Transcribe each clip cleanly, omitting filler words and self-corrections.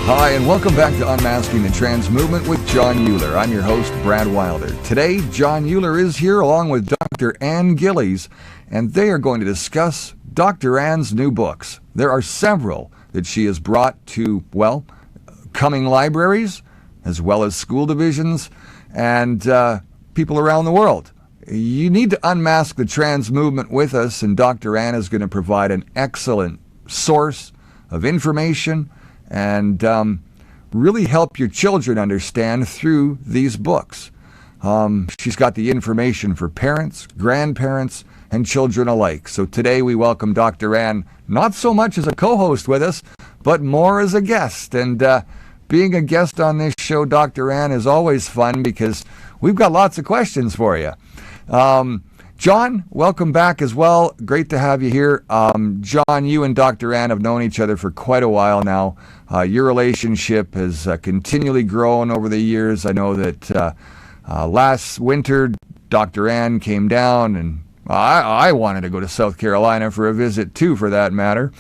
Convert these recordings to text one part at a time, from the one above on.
Hi, and welcome back to Unmasking the Trans Movement with John Euler. I'm your host, Brad Wilder. Today, John Euler is here along with Dr. Ann Gillies, and they are going to discuss Dr. Ann's new books. There are several that she has brought to, well, coming libraries, as well as school divisions, and people around the world. You need to unmask the trans movement with us, and Dr. Ann is going to provide an excellent source of information and really help your children understand through these books. She's got the information for parents, grandparents, and children alike. So today we welcome Dr. Ann, not so much as a co-host with us, but more as a guest. And being a guest on this show, Dr. Ann, is always fun because we've got lots of questions for you. John, welcome back as well. Great to have you here. John, you and Dr. Ann have known each other for quite a while now. Your relationship has continually grown over the years. I know that last winter, Dr. Ann came down, and I wanted to go to South Carolina for a visit too, for that matter.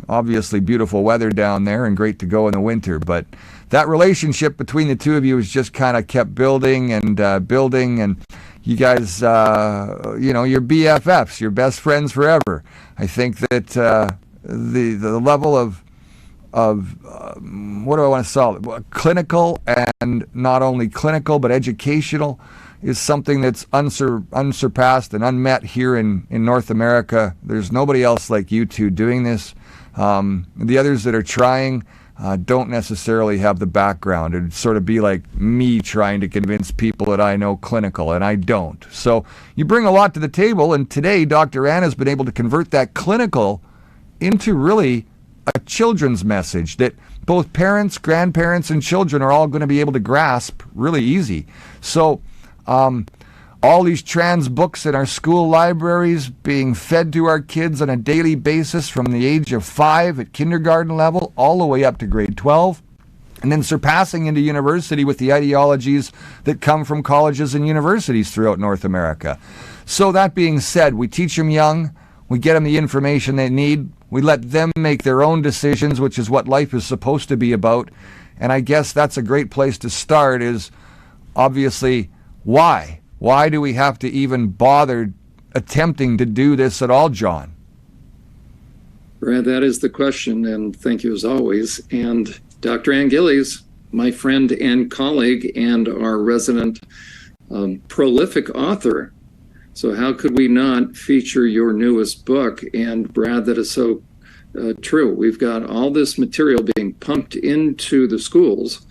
Obviously beautiful weather down there and great to go in the winter, but that relationship between the two of you has just kind of kept building, and you guys, you're BFFs, you're best friends forever. I think that the level of what do I want to solve? Clinical, and not only clinical but educational, is something that's unsurpassed and unmet here in North America. There's nobody else like you two doing this. The others that are trying don't necessarily have the background. It'd sort of be like me trying to convince people that I know clinical, and I don't. So you bring a lot to the table, and today Dr. Ann has been able to convert that clinical into really a children's message that both parents, grandparents, and children are all going to be able to grasp really easy. So all these trans books in our school libraries being fed to our kids on a daily basis from the age of 5 at kindergarten level all the way up to grade 12, and then surpassing into university with the ideologies that come from colleges and universities throughout North America. So that being said, we teach them young, we get them the information they need, we let them make their own decisions, which is what life is supposed to be about. And I guess that's a great place to start, is obviously why? Why do we have to even bother attempting to do this at all, John? Brad, that is the question, and thank you as always. And Dr. Ann Gillies, my friend and colleague and our resident prolific author. So how could we not feature your newest book? And Brad, that is so true. We've got all this material being pumped into the schools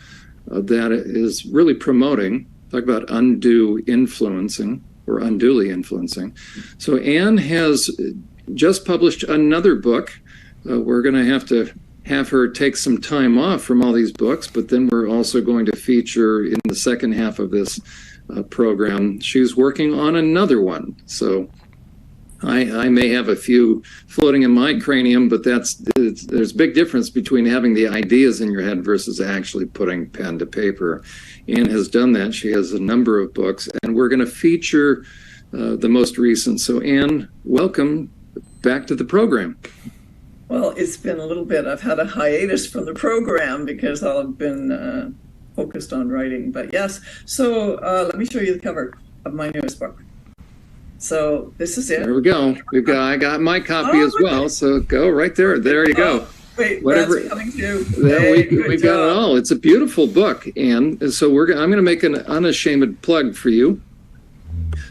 that is really promoting. Talk about undue influencing, or unduly influencing. So Ann has just published another book. We're going to have her take some time off from all these books, but then we're also going to feature in the second half of this program. She's working on another one. So I may have a few floating in my cranium, but there's a big difference between having the ideas in your head versus actually putting pen to paper. Ann has done that. She has a number of books, and we're going to feature the most recent. So Ann, welcome back to the program. Well, it's been a little bit. I've had a hiatus from the program because I've been focused on writing. But yes, so let me show you the cover of my newest book. So this is it. There we go. I got my copy as well. So go right there. There you go. Wait, whatever. That's coming too. We've got it all. It's a beautiful book, and so I'm going to make an unashamed plug for you.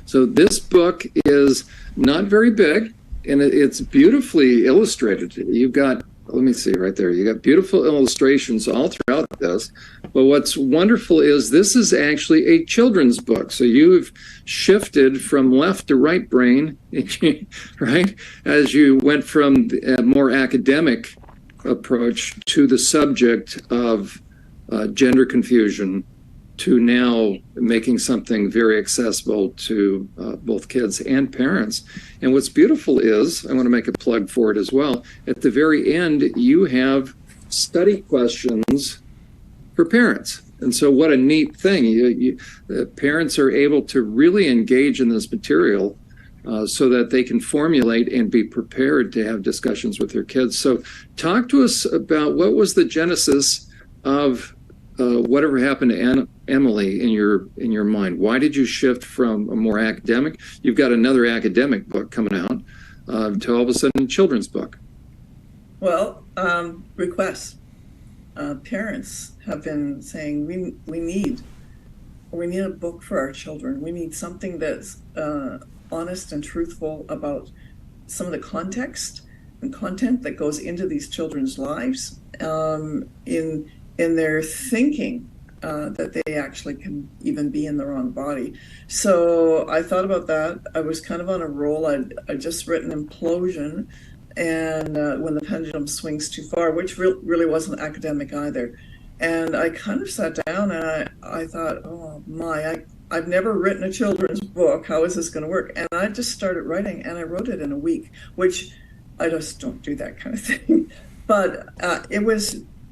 So this book is not very big, and it's beautifully illustrated. You've got, let me see right there. You got beautiful illustrations all throughout this. But what's wonderful is this is actually a children's book. So you've shifted from left to right brain, right, as you went from a more academic approach to the subject of gender confusion, to now making something very accessible to both kids and parents. And what's beautiful is, I want to make a plug for it as well, at the very end, you have study questions for parents. And so what a neat thing. Parents are able to really engage in this material so that they can formulate and be prepared to have discussions with their kids. So talk to us about what was the genesis of whatever happened to Emily in your mind. Why did you shift from a more academic, you've got another academic book coming out, to all of a sudden a children's book? Well, requests. Parents have been saying we need a book for our children. We need something that's honest and truthful about some of the context and content that goes into these children's lives, in their thinking, that they actually can even be in the wrong body. So I thought about that. I was kind of on a roll. I'd just written Implosion, and When the Pendulum Swings Too Far, which really wasn't academic either. And I kind of sat down and I thought, oh my, I've never written a children's book. How is this going to work? And I just started writing, and I wrote it in a week, which I just don't do that kind of thing. But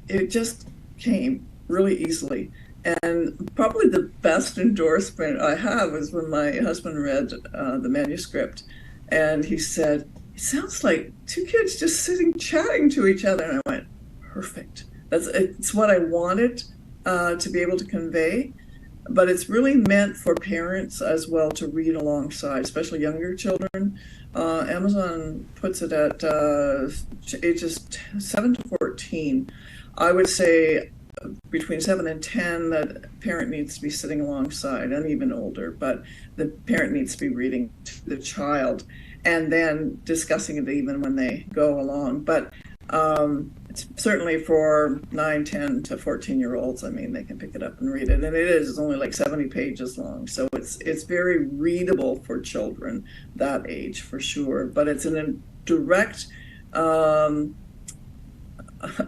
it just came really easily. And probably the best endorsement I have was when my husband read the manuscript, and he said, it sounds like two kids just sitting chatting to each other. And I went, perfect. It's what I wanted to be able to convey. But it's really meant for parents as well to read alongside, especially younger children. Amazon puts it at ages 7 to 14. I would say between 7 and 10, that parent needs to be sitting alongside, and even older, but the parent needs to be reading to the child and then discussing it even when they go along. But it's certainly for 9, 10 to 14-year-olds. I mean, they can pick it up and read it. And it's only like 70 pages long. So it's very readable for children that age, for sure. But it's in a direct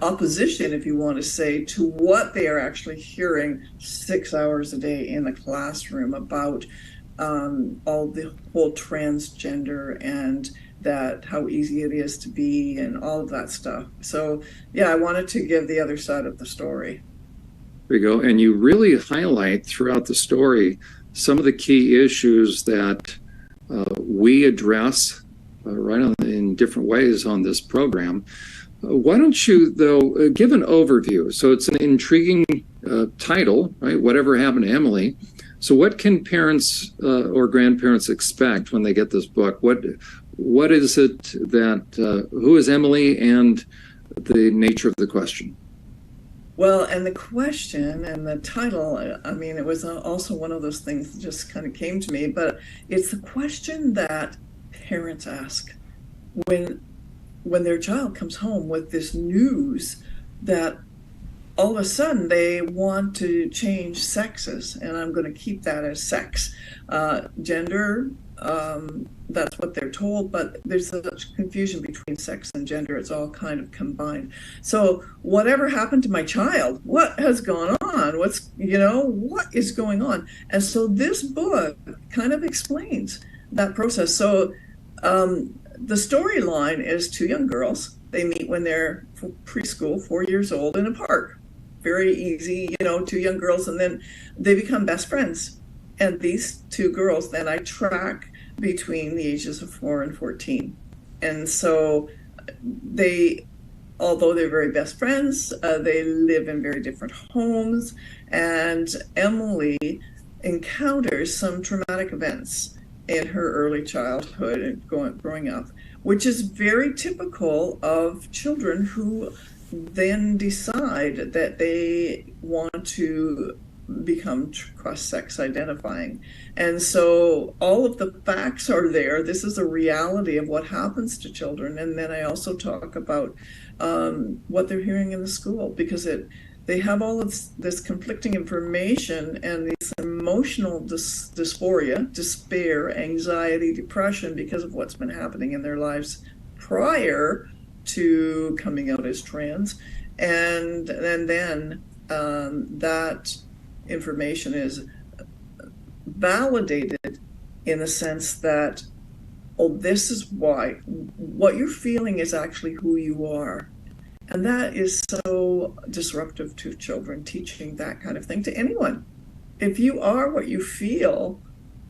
opposition, if you want to say, to what they are actually hearing 6 hours a day in the classroom about all the whole transgender and that how easy it is to be and all of that stuff. So yeah, I wanted to give the other side of the story. There you go. And you really highlight throughout the story some of the key issues that we address in different ways on this program. Why don't you, though, give an overview? So it's an intriguing title, right? Whatever Happened to Emily. So what can parents or grandparents expect when they get this book? What is it that, who is Emily, and the nature of the question? Well, and the question and the title, I mean, it was also one of those things that just kind of came to me, but it's the question that parents ask when their child comes home with this news that all of a sudden they want to change sexes, and I'm going to keep that as sex. Gender, that's what they're told, but there's such confusion between sex and gender. It's all kind of combined. So whatever happened to my child? What has gone on? What is going on? And so this book kind of explains that process. So the storyline is two young girls. They meet when they're preschool, 4 years old, in a park. Very easy, two young girls, and then they become best friends. And these two girls, then I track between the ages of 4 and 14. And so although they're very best friends, they live in very different homes. And Emily encounters some traumatic events in her early childhood and growing up, which is very typical of children who then decide that they want to become cross-sex identifying. And so all of the facts are there. This is a reality of what happens to children. And then I also talk about what they're hearing in the school, because they have all of this conflicting information and this emotional dysphoria, despair, anxiety, depression, because of what's been happening in their lives prior to coming out as trans. And then that information is validated in the sense that, this is why. What you're feeling is actually who you are. And that is so disruptive to children, teaching that kind of thing to anyone. If you are what you feel,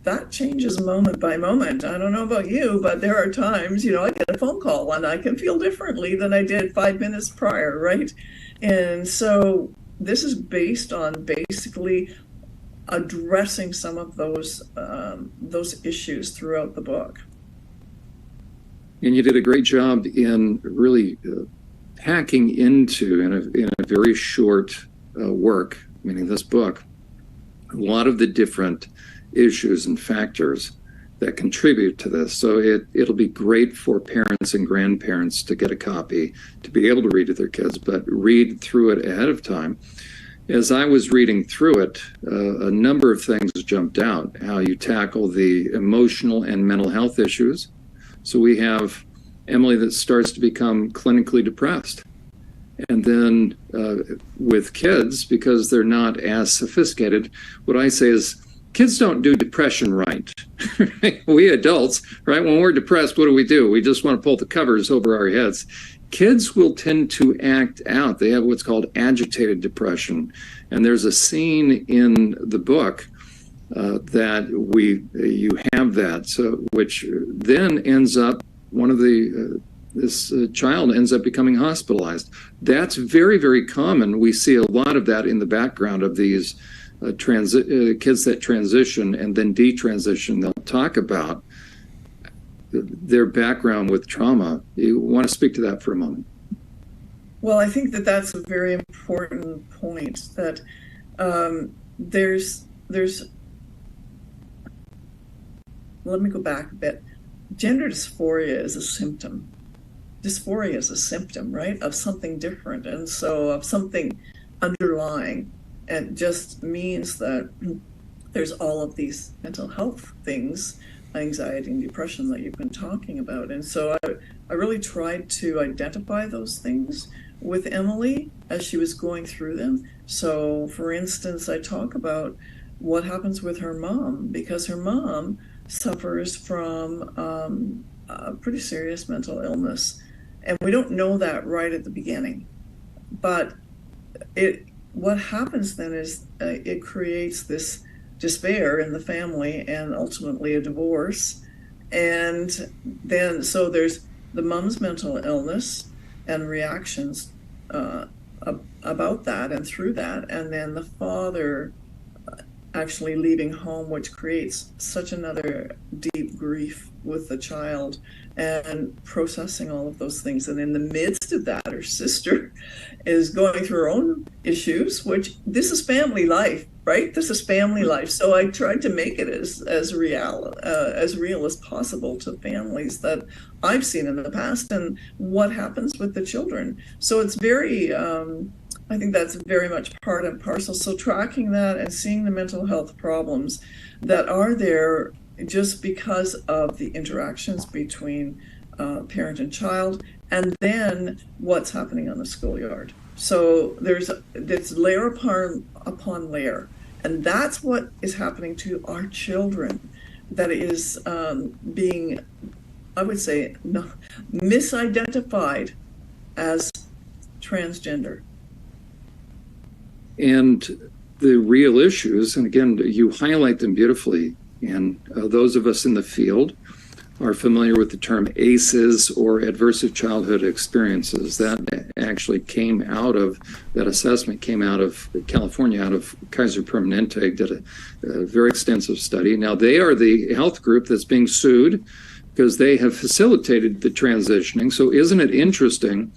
that changes moment by moment. I don't know about you, but there are times, I get a phone call and I can feel differently than I did 5 minutes prior, right? And so this is based on basically addressing some of those issues throughout the book. And you did a great job in really packing into, in a very short work, meaning this book, a lot of the different issues and factors that contribute to this. So it'll be great for parents and grandparents to get a copy, to be able to read to their kids, but read through it ahead of time. As I was reading through it, a number of things jumped out, how you tackle the emotional and mental health issues. So we have Emily that starts to become clinically depressed. And then with kids, because they're not as sophisticated, what I say is kids don't do depression right. We adults, right? When we're depressed, what do? We just want to pull the covers over our heads. Kids will tend to act out. They have what's called agitated depression. And there's a scene in the book that you have that, so which then ends up this child ends up becoming hospitalized. That's very, very common. We see a lot of that in the background of these kids that transition and then detransition. They'll talk about their background with trauma. You want to speak to that for a moment? Well, I think that that's a very important point, that there's let me go back a bit. Gender dysphoria is a symptom. Dysphoria is a symptom, right, of something different, and so of something underlying. And just means that there's all of these mental health things, anxiety and depression that you've been talking about. And so I really tried to identify those things with Emily as she was going through them. So, for instance, I talk about what happens with her mom, because her mom suffers from a pretty serious mental illness. And we don't know that right at the beginning. But what happens then is it creates this despair in the family and ultimately a divorce. And then, so there's the mom's mental illness and reactions about that and through that. And then the father actually leaving home, which creates such another deep grief with the child and processing all of those things. And in the midst of that, her sister is going through her own issues, which this is family life, right? This is family life. So I tried to make it as real as possible to families that I've seen in the past and what happens with the children. So it's very, I think that's very much part and parcel. So tracking that and seeing the mental health problems that are there just because of the interactions between parent and child, and then what's happening on the schoolyard. So there's layer upon layer, and that's what is happening to our children that is being, I would say, misidentified as transgender. And the real issues, and again, you highlight them beautifully, and those of us in the field are familiar with the term ACEs, or adversive childhood experiences. That actually came out of, that assessment came out of California, out of Kaiser Permanente, did a very extensive study. Now, they are the health group that's being sued because they have facilitated the transitioning. So isn't it interesting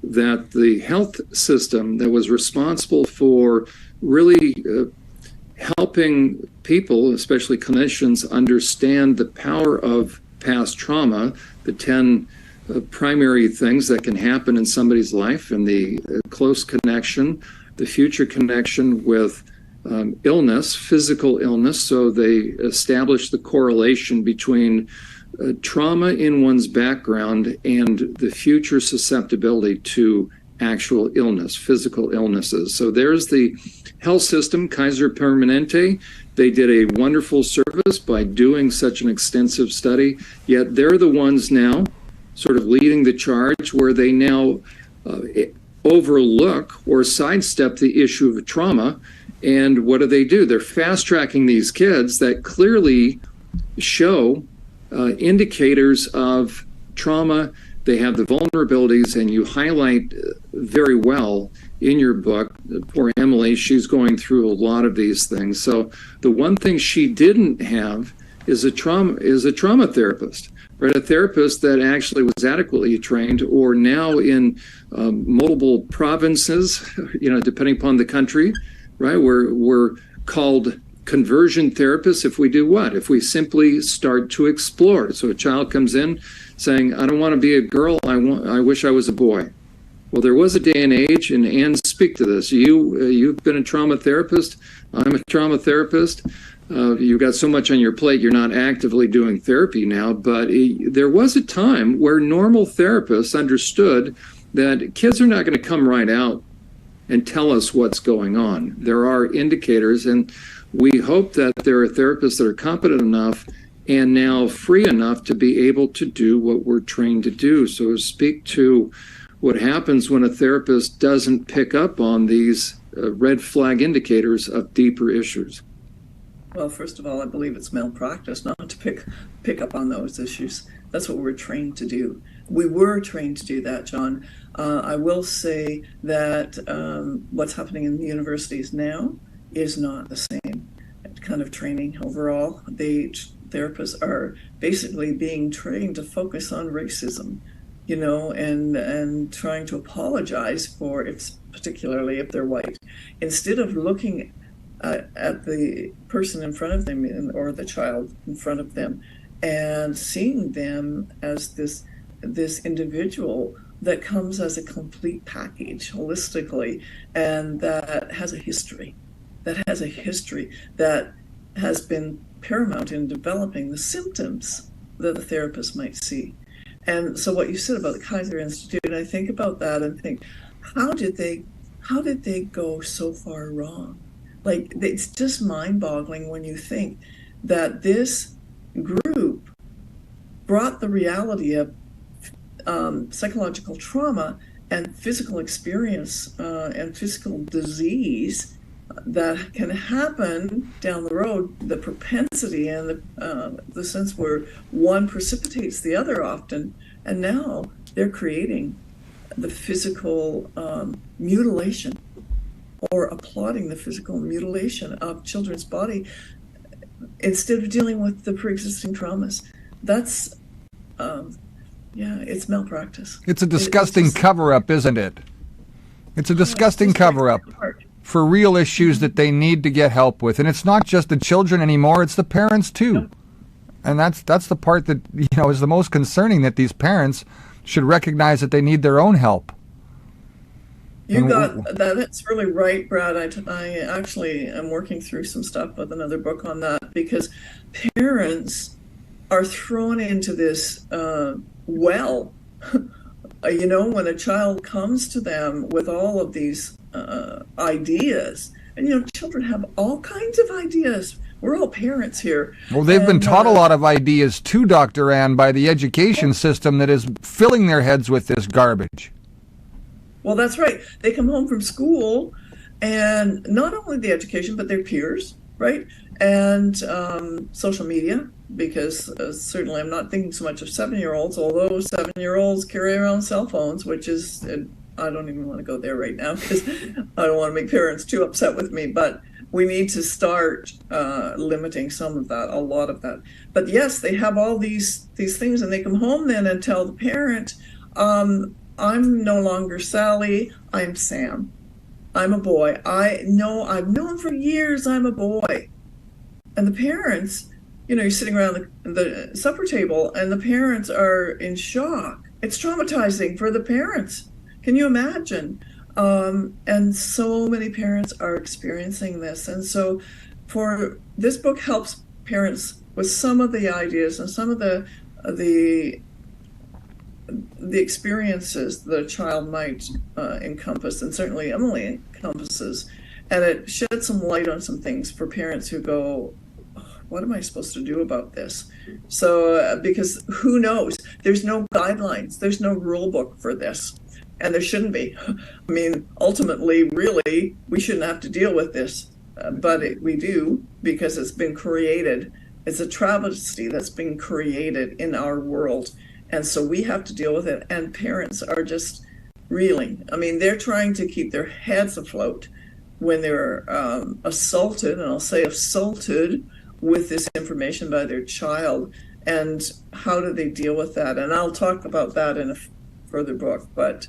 that the health system that was responsible for really helping people, especially clinicians, understand the power of past trauma, the 10 primary things that can happen in somebody's life, and the close connection, the future connection with illness, physical illness. So they establish the correlation between trauma in one's background and the future susceptibility to actual illness, physical illnesses. So there's the health system, Kaiser Permanente. They did a wonderful service by doing such an extensive study, yet they're the ones now sort of leading the charge where they now overlook or sidestep the issue of trauma And what do? They're fast tracking these kids that clearly show indicators of trauma. They have the vulnerabilities, and you highlight very well in your book. Poor Emily, she's going through a lot of these things. So the one thing she didn't have is a trauma therapist, right? A therapist that actually was adequately trained, or now in multiple provinces, depending upon the country, right? We're called conversion therapists if we do what? If we simply start to explore. So a child comes in saying, I don't want to be a girl, I wish I was a boy. Well, there was a day and age, and Anne, speak to this. You've been a trauma therapist. I'm a trauma therapist. You've got so much on your plate, you're not actively doing therapy now, but there was a time where normal therapists understood that kids are not going to come right out and tell us what's going on. There are indicators, and we hope that there are therapists that are competent enough and now free enough to be able to do what we're trained to do. So speak to what happens when a therapist doesn't pick up on these red flag indicators of deeper issues. Well, first of all, I believe it's malpractice not to pick up on those issues. That's what we're trained to do. We were trained to do that, John. I will say that what's happening in the universities now is not the same kind of training overall. Therapists are basically being trained to focus on racism, and trying to apologize for it, particularly if they're white, instead of looking at the person in front of them or the child in front of them and seeing them as this individual that comes as a complete package holistically, and that has a history that has been paramount in developing the symptoms that the therapist might see. And so what you said about the Kaiser Institute, I think about that and think, how did they go so far wrong? Like, it's just mind-boggling when you think that this group brought the reality of psychological trauma and physical experience and physical disease that can happen down the road, the propensity and the sense where one precipitates the other often, and now they're creating the physical mutilation or applauding the physical mutilation of children's body instead of dealing with the pre-existing traumas. That's it's malpractice. It's a disgusting cover-up, isn't it? It's a disgusting cover-up for real issues that they need to get help with. And it's not just the children anymore, it's the parents too. No. And that's the part that, is the most concerning, that these parents should recognize that they need their own help. You got that. That's really right, Brad. I actually am working through some stuff with another book on that, because parents are thrown into this when a child comes to them with all of these ideas, and children have all kinds of ideas. We're all parents here. Well, they've been taught a lot of ideas too, Dr. Ann, by the education system that is filling their heads with this garbage. Well, that's right. They come home from school, and not only the education, but their peers, right? And social media, because certainly I'm not thinking so much of 7-year-olds, although 7-year-olds carry around cell phones, which is, I don't even want to go there right now because I don't want to make parents too upset with me, but we need to start limiting some of that, a lot of that. But yes, they have all these things, and they come home then and tell the parent, I'm no longer Sally, I'm Sam. I'm a boy. I've known for years I'm a boy. And the parents, you're sitting around the supper table, and the parents are in shock. It's traumatizing for the parents. Can you imagine? And so many parents are experiencing this. And so this book helps parents with some of the ideas and some of the experiences that a child might encompass, and certainly Emily encompasses. And it sheds some light on some things for parents who go, what am I supposed to do about this? So, because who knows? There's no guidelines. There's no rule book for this. And there shouldn't be. I mean, ultimately, really, we shouldn't have to deal with this. we do because it's been created. It's a travesty that's been created in our world. And so we have to deal with it. And parents are just reeling. I mean, they're trying to keep their heads afloat when they're assaulted, and I'll say assaulted with this information by their child. And how do they deal with that? And I'll talk about that in a further book. But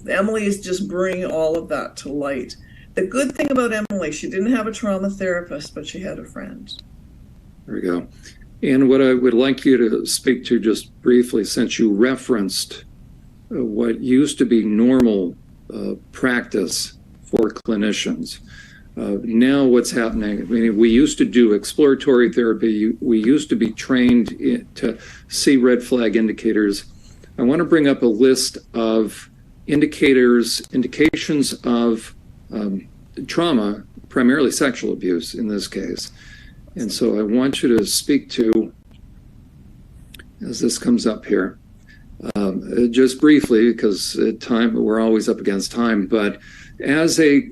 Emily is just bringing all of that to light. The good thing about Emily, she didn't have a trauma therapist, but she had a friend. There we go. And what I would like you to speak to just briefly, since you referenced what used to be normal practice for clinicians. Now what's happening, I mean, we used to do exploratory therapy. We used to be trained to see red flag indicators. I want to bring up a list of indications of trauma, primarily sexual abuse in this case. And so I want you to speak to, as this comes up here, just briefly, because time, we're always up against time, but as a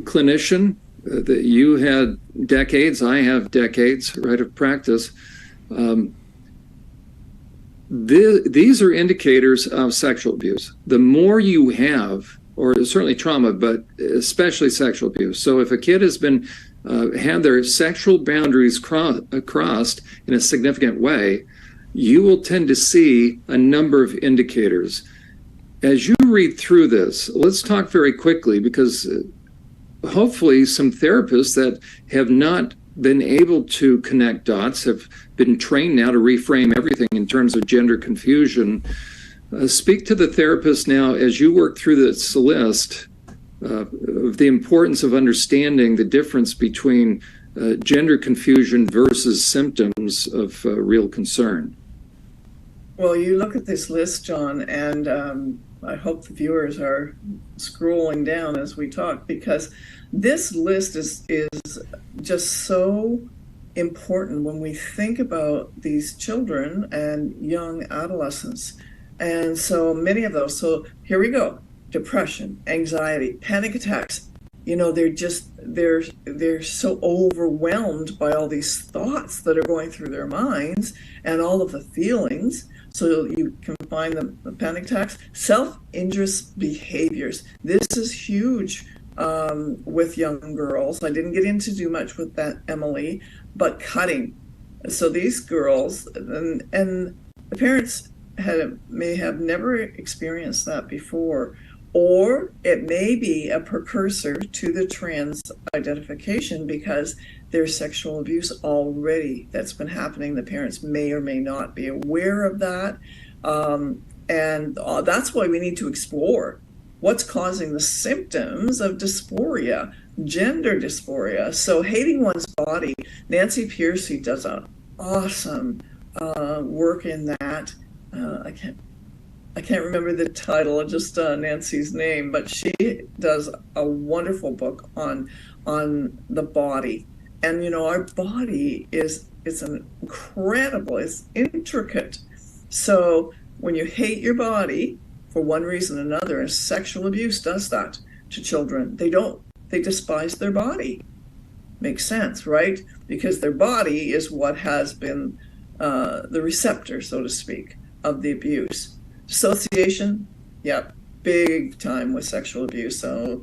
clinician, that you had decades, I have decades, right, of practice. These are indicators of sexual abuse. The more you have, or certainly trauma, but especially sexual abuse. So if a kid has been had their sexual boundaries crossed in a significant way, you will tend to see a number of indicators. As you read through this, let's talk very quickly, because hopefully some therapists that have not been able to connect dots have been trained now to reframe everything in terms of gender confusion. Speak to the therapist now as you work through this list of the importance of understanding the difference between gender confusion versus symptoms of real concern. Well, you look at this list, John, and I hope the viewers are scrolling down as we talk, because this list is just so important when we think about these children and young adolescents. And so many of those. So here we go. Depression, anxiety, panic attacks. You know, they're so overwhelmed by all these thoughts that are going through their minds and all of the feelings. So you can find the panic attacks, self-injurious behaviors. This is huge with young girls. I didn't get into too much with that, Emily, but cutting. So these girls and the parents may have never experienced that before, or it may be a precursor to the trans identification because there's sexual abuse already that's been happening. The parents may or may not be aware of that. And that's why we need to explore what's causing the symptoms of dysphoria, gender dysphoria. So hating one's body, Nancy Piercy does an awesome work in that. I can't remember the title, just Nancy's name, but she does a wonderful book on the body. And you know, our body it's intricate. So when you hate your body for one reason or another, and sexual abuse does that to children, they despise their body. Makes sense, right? Because their body is what has been the receptor, so to speak, of the abuse. Dissociation, yeah, big time with sexual abuse. So,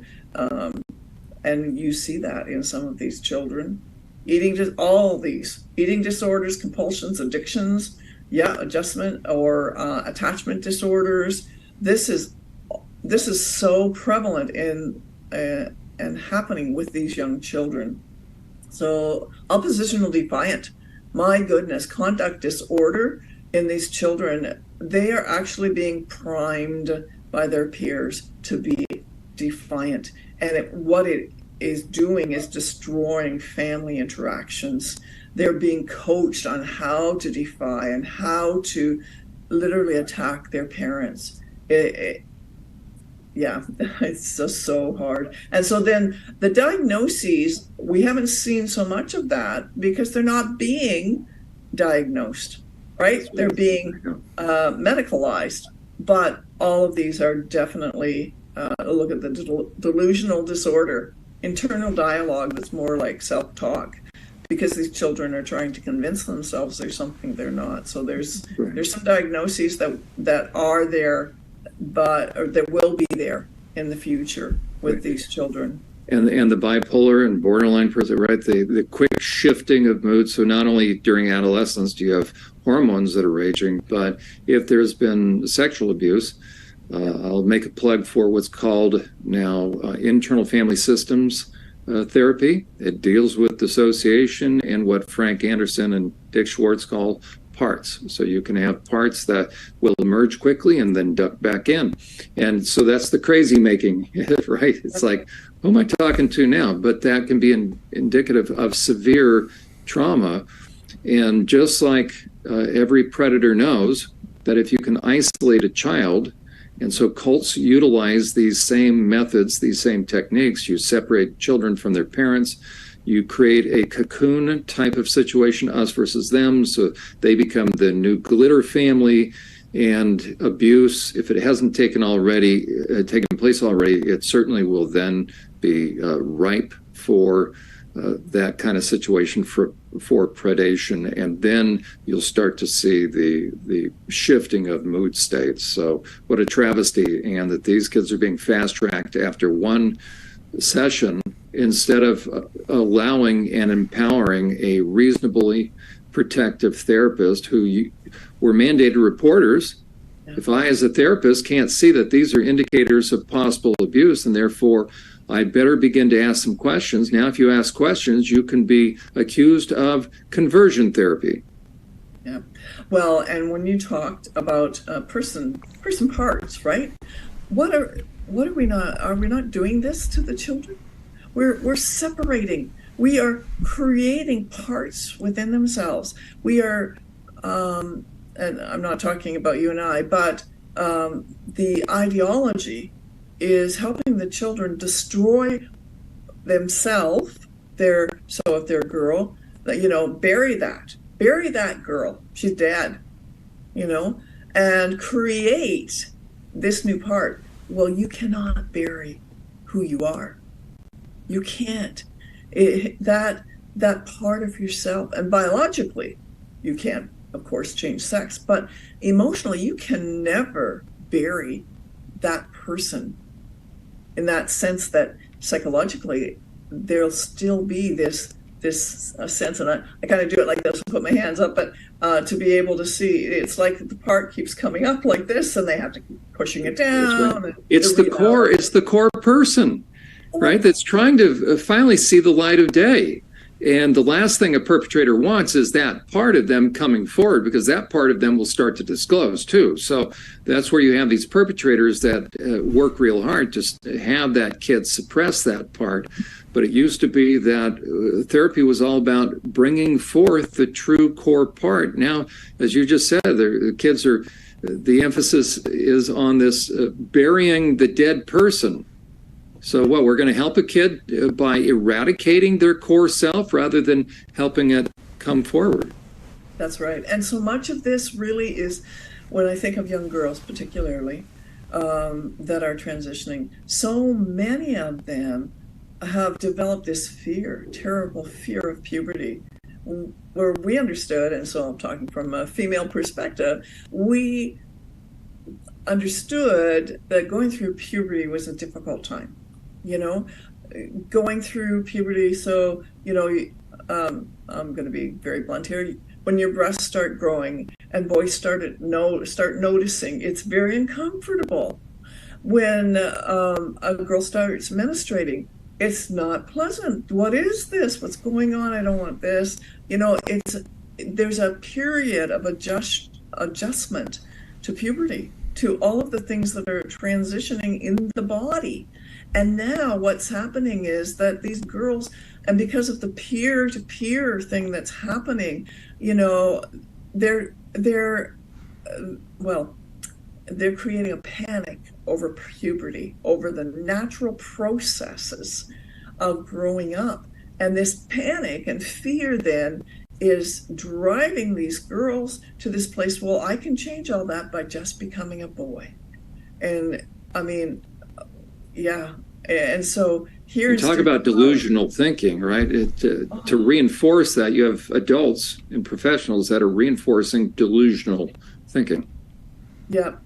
and you see that in some of these children. Eating disorders, compulsions, addictions, yeah, adjustment or attachment disorders. This is so prevalent in and happening with these young children. So oppositional defiant, my goodness, conduct disorder in these children, they are actually being primed by their peers to be defiant. And what it is doing is destroying family interactions. They're being coached on how to defy and how to literally attack their parents. Yeah, it's just so hard. And so then the diagnoses, we haven't seen so much of that because they're not being diagnosed, right? They're being medicalized. But all of these are definitely, look at the delusional disorder. internal dialogue that's more like self-talk, because these children are trying to convince themselves there's something they're not. So there's some diagnoses that are there, but or that will be there in the future with these children. And the bipolar and borderline person, right? The quick shifting of mood. So not only during adolescence do you have hormones that are raging, but if there's been sexual abuse, I'll make a plug for what's called now internal family systems therapy. It deals with dissociation and what Frank Anderson and Dick Schwartz call parts. So you can have parts that will emerge quickly and then duck back in. And so that's the crazy making, right? It's like, who am I talking to now? But that can be indicative of severe trauma. And just like every predator knows that if you can isolate a child, and so cults utilize these same methods, these same techniques. You separate children from their parents. You create a cocoon type of situation, us versus them, so they become the new glitter family. And abuse, if it hasn't taken place already, it certainly will then be ripe for that kind of situation for predation, and then you'll start to see the shifting of mood states. So what a travesty, and that these kids are being fast-tracked after one session instead of allowing and empowering a reasonably protective therapist who were mandated reporters. If I, as a therapist, can't see that these are indicators of possible abuse, and therefore I better begin to ask some questions. Now, if you ask questions, you can be accused of conversion therapy. Yeah. Well, and when you talked about person parts, right? What are we not? Are we not doing this to the children? We're separating. We are creating parts within themselves. We are, and I'm not talking about you and I, but the ideology is helping the children destroy themselves. So if they're a girl, bury that girl. She's dead, and create this new part. Well, you cannot bury who you are. You can't. That part of yourself, and biologically, you can't, of course, change sex, but emotionally, you can never bury that person, in that sense that psychologically there'll still be this sense, and I kind of do it like this and put my hands up, but to be able to see, it's like the part keeps coming up like this, and they have to keep pushing it down. Right. It's the core. It's the core person, right? That's trying to finally see the light of day. And the last thing a perpetrator wants is that part of them coming forward, because that part of them will start to disclose too. So that's where you have these perpetrators that work real hard to have that kid suppress that part. But it used to be that therapy was all about bringing forth the true core part. Now, as you just said, the kids are, the emphasis is on this burying the dead person. So what, we're going to help a kid by eradicating their core self rather than helping it come forward. That's right. And so much of this really is, when I think of young girls particularly, that are transitioning, so many of them have developed this fear, terrible fear of puberty, where we understood, and so I'm talking from a female perspective, we understood that going through puberty was a difficult time. Going through puberty. So, I'm going to be very blunt here. When your breasts start growing and boys start noticing, it's very uncomfortable. When a girl starts menstruating, it's not pleasant. What is this? What's going on? I don't want this. There's a period of adjustment to puberty, to all of the things that are transitioning in the body. And now what's happening is that these girls, and because of the peer-to-peer thing that's happening, they're creating a panic over puberty, over the natural processes of growing up. And this panic and fear then is driving these girls to this place, well, I can change all that by just becoming a boy. And I mean, yeah. And so Here's talk about delusional thinking, right? To reinforce that, you have adults and professionals that are reinforcing delusional thinking. Yeah.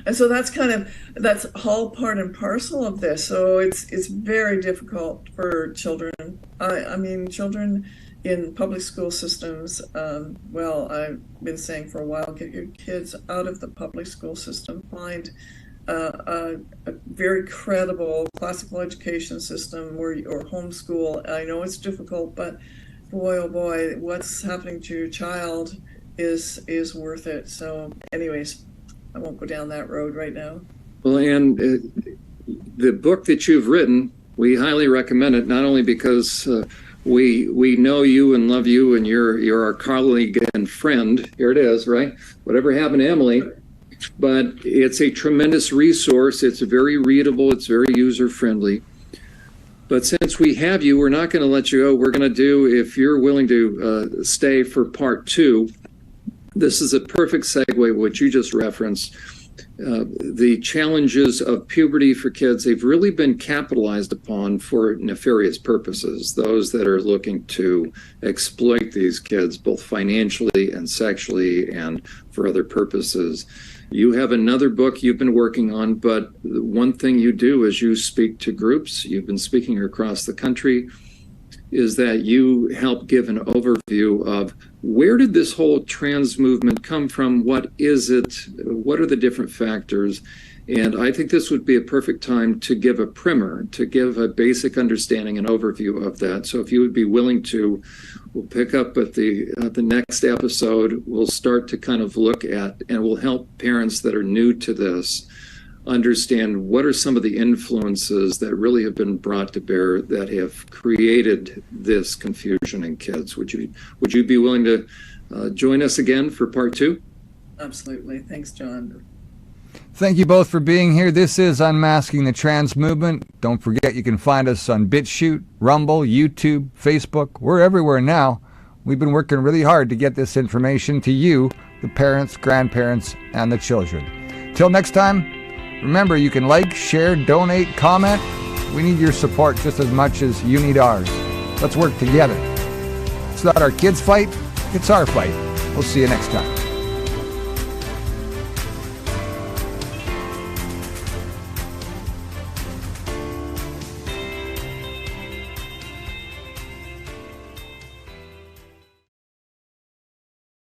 And so that's all part and parcel of this. So it's very difficult for children. I mean, children in public school systems, well, I've been saying for a while, get your kids out of the public school system, find a very credible classical education system or homeschool. I know it's difficult, but boy, oh boy, what's happening to your child is worth it. So anyways, I won't go down that road right now. Well, and the book that you've written, we highly recommend it, not only because we know you and love you and you're our colleague and friend. Here it is, right? Whatever happened to Emily. But it's a tremendous resource. It's very readable. It's very user-friendly. But since we have you, we're not going to let you go. We're going to do, if you're willing to stay for part 2, this is a perfect segue, what you just referenced. The challenges of puberty for kids, they've really been capitalized upon for nefarious purposes. Those that are looking to exploit these kids, both financially and sexually and for other purposes. You have another book you've been working on, but one thing you do is you speak to groups. You've been speaking across the country. Is that you help give an overview of where did this whole trans movement come from? What is it? What are the different factors? And I think this would be a perfect time to give a primer, to give a basic understanding and overview of that. So if you would be willing to, we'll pick up at the next episode. We'll start to kind of look at, and we'll help parents that are new to this understand what are some of the influences that really have been brought to bear that have created this confusion in kids. Would you be willing to join us again for part 2? Absolutely. Thanks, John. Thank you both for being here. This is Unmasking the Trans Movement. Don't forget you can find us on BitChute, Rumble, YouTube, Facebook. We're everywhere now. We've been working really hard to get this information to you, the parents, grandparents, and the children. Till next time, remember, you can like, share, donate, comment. We need your support just as much as you need ours. Let's work together. It's not our kids' fight, it's our fight. We'll see you next time.